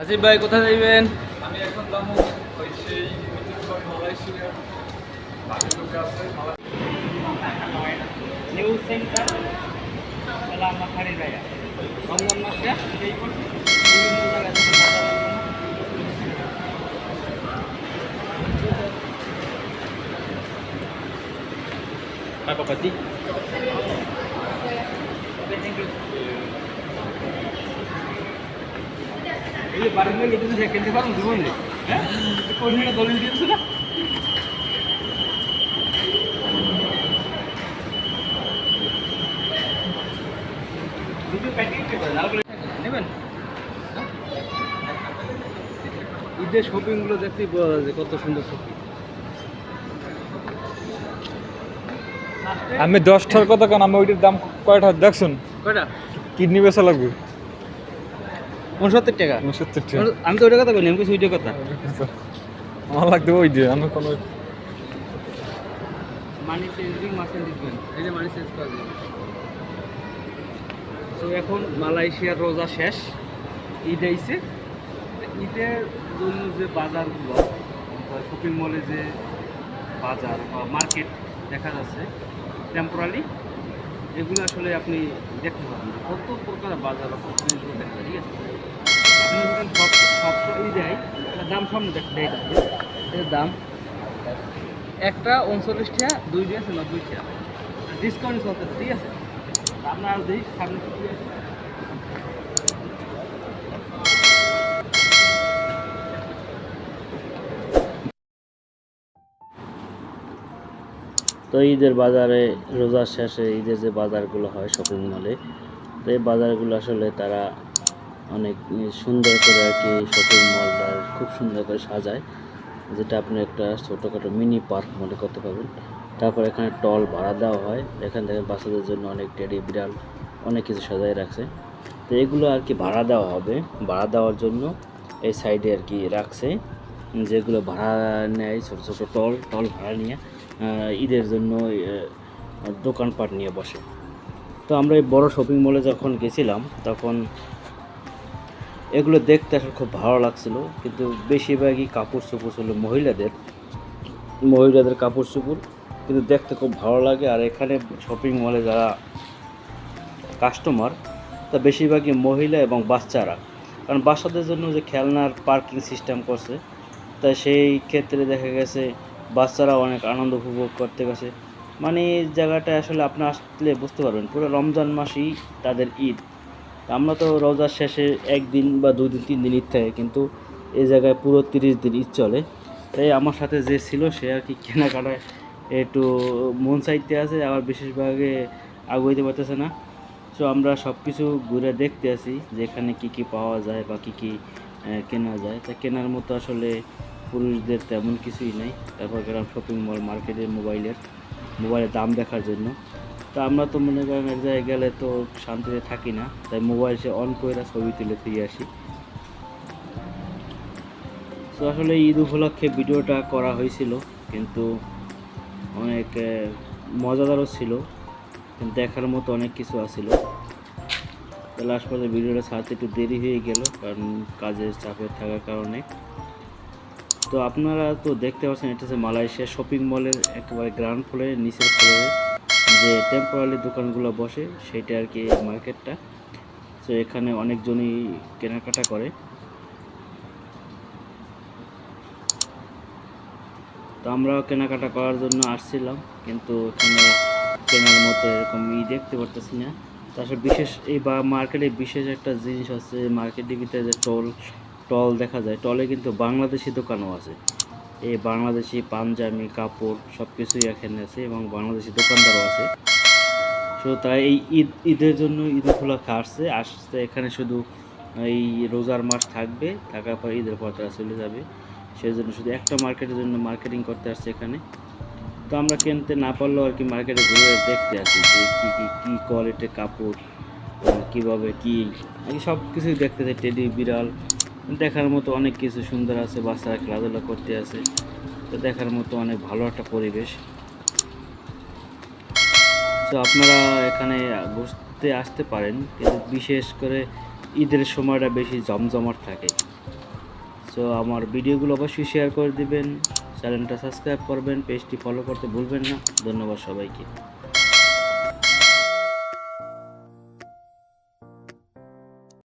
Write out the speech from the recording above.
আসিফ ভাই কোথায় যাইবেন? আমি এখন যাবো ওই সেই মালয়েশিয়া বাকি লোক আছে নিউ সেন্টার আমরা খাড়ি জায়গা রমজান মাসে এই বিভিন্ন জায়গায় Apa pati? এই বারণ গেলে কিন্তু সেকেন্ডে পারুন জীবনে হ্যাঁ কোনটা দলিল দিয়েছ না দুটো প্যাকেট করে লাল করে নেবেন ঈদের শপিং গুলো দেখতেই বোঝা যায় কত সুন্দর শপিং। আমি 10টার কথা কেন আমি ওইটার দাম কয়টা দেখছুন কয়টা কিডনি বেচা লাগবে 69 টাকা 69 টাকা আমি তো ওইটা কথা বলি আমি কিছু ওইটা কথা আমার লাগবে ওই দিয়ে আমি কোনো মানি চেঞ্জিং মাসেন দিবেন এই যে মানি চেঞ্জ করা যাবে। তো এখন মালয়েশিয়ার রোজা শেষ ঈদ আইছে ঈদের জন্য যে বাজারগুলো শপিং মলে যে বাজার বা মার্কেট দেখা যাচ্ছে টেম্পোরারি এগুলো আসলে আপনি দেখতে পাবেন না কত প্রকার বাজার বা কত জিনিসগুলো দেখা যায় ঠিক আছে। আপনি যখন সব ঈদ দেয় দাম সামনে দেখতে এর দাম একটা 39 টাকা 2 দিয়ে আছে 90 টাকা ডিসকাউন্ট চলতেছে ঠিক আছে। আপনার আর দেখি সামনে কি আছে তো ঈদের বাজারে রোজার শেষে ঈদের যে বাজারগুলো হয় শপিং মলে তো এই বাজারগুলো আসলে তারা অনেক সুন্দর করে আর কি শপিং মলটা খুব সুন্দর করে সাজায় যেটা আপনি একটা ছোটোখাটো মিনি পার্ক মনে করতে পারবেন। তারপর এখানে টল ভাড়া দেওয়া হয় এখান থেকে বাচ্চাদের জন্য অনেক টেডি বিড়াল অনেক কিছু সাজায় রাখছে। তো এগুলো আর কি ভাড়া দেওয়া হবে ভাড়া দেওয়ার জন্য এই সাইডে আর কি রাখছে যেগুলো ভাড়া নেয় ছোটো ছোটো টল ভাড়া নিয়ে ঈদের জন্য দোকানপাট নিয়ে বসে। তো আমরা এই বড়ো শপিং মলে যখন গেছিলাম তখন এগুলো দেখতে আসলে খুব ভালো লাগছিল কিন্তু বেশিরভাগই কাপড় চোপড় ছিল মহিলাদের কাপড় চোপড় কিন্তু দেখতে খুব ভালো লাগে। আর এখানে শপিং মলে যারা কাস্টমার তা বেশিরভাগই মহিলা এবং বাচ্চারা কারণ বাচ্চাদের জন্য যে খেলনার পার্কিং সিস্টেম করছে তাই সেই ক্ষেত্রে দেখা গেছে বাচ্চারা অনেক আনন্দ উপভোগ করতে গেছে। মানে এই জায়গাটা আসলে আপনি আসলে বুঝতে পারবেন পুরো রমজান মাসই তাদের ঈদ। আমরা তো রোজার শেষে একদিন বা 2 দিন 3 দিন ঈদ থাকে কিন্তু এই জায়গায় পুরো 30 দিন ঈদ চলে। তাই আমার সাথে যে ছিল সে আর কি কেনাকাটায় একটু মন চাইতে আছে আবার বিশেষভাবে আগুইতে পারতেছে না। সো আমরা সব কিছু ঘুরে দেখতে আসি যে এখানে কী কী পাওয়া যায় বা কী কী কেনা যায়। তা কেনার মতো আসলে পুরুষদের তেমন কিছুই নেই। তারপর গেলাম শপিং মল মার্কেটে মোবাইলের দাম দেখার জন্য। তা আমরা তো মনে করেন এক জায়গায় গেলে তো শান্তিতে থাকি না তাই মোবাইল সে অন করে ছবি তুলে ফিরে আসি। তো আসলে ঈদ উপলক্ষে ভিডিওটা করা হয়েছিল কিন্তু অনেক মজাদারও ছিল দেখার মতো অনেক কিছু আছিল। তাহলে আসলে ভিডিওটা ছাড়তে একটু দেরি হয়ে গেল কারণ কাজের চাপে থাকার কারণে। তো আপনারা তো দেখতে পাচ্ছেন এটা হচ্ছে মালয়েশিয়া শপিং মলের একেবারে গ্রাউন্ড ফ্লোরের নিচের ফ্লোরে যে টেম্পোরারি দোকানগুলো বসে সেইটা আর কি মার্কেটটা। তো এখানে অনেকজনই কেনাকাটা করে। তো আমরাও কেনাকাটা করার জন্য আসছিলাম কিন্তু এখানে কেনার মতো এরকম দেখতে পারতেছি না। তাছাড়া বিশেষ এই বা মার্কেটে বিশেষ একটা জিনিস আছে মার্কেটের ভিতরে যে টল দেখা যায় টলে কিন্তু বাংলাদেশি দোকানও আছে। এই বাংলাদেশি পাঞ্জাবি কাপড় সব কিছুই এখানে আছে এবং বাংলাদেশি দোকানদারও আছে। সো তাই এই ঈদের জন্য ঈদ উপলক্ষে আসছে এখানে শুধু এই রোজার মাস থাকবে থাকার পর ঈদের পর তারা চলে যাবে সেই জন্য শুধু একটা মার্কেটের জন্য মার্কেটিং করতে আসছে এখানে। তো আমরা কিনতে না পারলেও আর কি মার্কেটে ঘুরে দেখতে আসি যে কী কোয়ালিটির কাপড় কীভাবে কী সব কিছুই দেখতে চাই টেডি বিড়াল দেখার মতো অনেক কিছু সুন্দর আছে বাচ্চারা খেলাধুলা করতে আছে। তো দেখার মতো অনেক ভালো একটা পরিবেশ। তো আপনারা এখানে ঘুরতে আসতে পারেন কিন্তু বিশেষ করে ঈদের সময়টা বেশি জমজমাট থাকে সো আমার ভিডিওগুলো অবশ্যই শেয়ার করে দিবেন, চ্যানেলটা সাবস্ক্রাইব করবেন, পেজটি ফলো করতে ভুলবেন না। ধন্যবাদ সবাইকে।